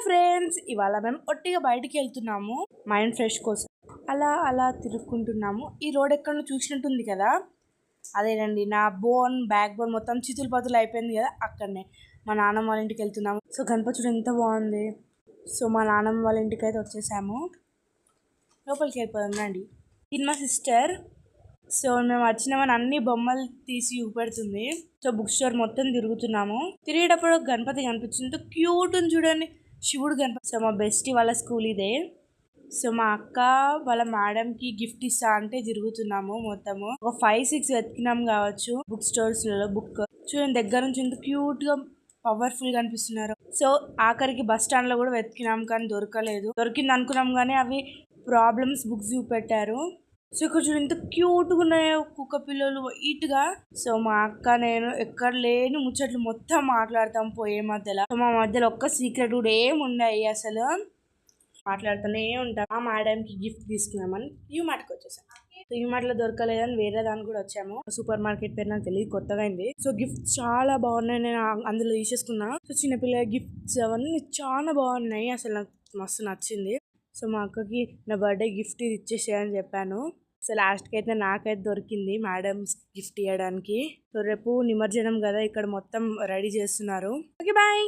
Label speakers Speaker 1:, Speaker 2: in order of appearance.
Speaker 1: Friends, ఇవాళ మేము ఒట్టిగా బయటికి వెళ్తున్నాము మైండ్ ఫ్రెష్ కోసం. అలా అలా తిరుక్కుంటున్నాము. ఈ రోడ్ ఎక్కడ చూసినట్టుంది కదా, అదేనండి నా బ్యాక్ బోన్ మొత్తం చితులు పతులు అయిపోయింది కదా, అక్కడనే మా నాన్నమ్మ వాళ్ళ ఇంటికి వెళ్తున్నాము. సో గణపతి చూడు ఎంత బాగుంది. సో మా నాన్నమ్మ వాళ్ళ ఇంటికి అయితే వచ్చేసాము. లోపలికి వెళ్ళిపోదాం రండి. ఇది మా సిస్టర్. సో మేము వచ్చినామని అన్ని బొమ్మలు తీసి చూపెడుతుంది. సో బుక్ స్టోర్ మొత్తం తిరుగుతున్నాము. తిరిగేటప్పుడు గణపతి కనిపించింది, క్యూట్ ఉంది చూడండి, శివుడు గణపతి. సో మా బెస్టీ వాళ్ళ స్కూల్ ఇదే. సో మా అక్క వాళ్ళ మేడంకి గిఫ్ట్ ఇస్తా అంటే తిరుగుతున్నాము. మొత్తము ఒక 5-6 వెతికినాం కావచ్చు బుక్ స్టోర్స్ లలో. బుక్ చూడండి దగ్గర నుంచి ఎంత క్యూట్ గా పవర్ఫుల్ గా అనిపిస్తున్నారు. సో ఆఖరికి బస్ స్టాండ్ లో కూడా వెతికినాం కానీ దొరకలేదు. దొరికింది అనుకున్నాం కానీ అవి ప్రాబ్లమ్స్ బుక్స్ చూపెట్టారు. సో ఇక్కడ చూడు ఎంత క్యూట్గా ఉన్నాయో కుక్క పిల్లలు వైట్గా. సో మా అక్క నేను ఎక్కడ లేని ముచ్చట్లు మొత్తం మాట్లాడతాం పోయే మధ్యలో. సో మా మధ్యలో ఒక్క సీక్రెట్ కూడా ఏముండయి, అసలు మాట్లాడుతూనే ఉంటాం. ఆ మేడంకి గిఫ్ట్ తీసుకున్నామని యూ మార్ట్కి వచ్చేసాం. సో యూ మార్ట్లో దొరకలేదని వేరే దానికి కూడా వచ్చాము. సూపర్ మార్కెట్ పేరు నాకు తెలియదు, కొత్తగా అయింది. సో గిఫ్ట్స్ చాలా బాగున్నాయి, నేను అందులో తీసేసుకున్నా. సో చిన్నపిల్లల గిఫ్ట్స్ అవన్నీ చాలా బాగున్నాయి, అసలు నాకు మస్తు నచ్చింది. సో మా అక్కకి నా బర్త్డే గిఫ్ట్ ఇచ్చేసేయని చెప్పాను. సో లాస్ట్కి అయితే నాకైతే దొరికింది మేడమ్స్ గిఫ్ట్ ఇవ్వడానికి. సో రేపు నిమజ్జనం కదా, ఇక్కడ మొత్తం రెడీ చేస్తున్నారు. Okay bye.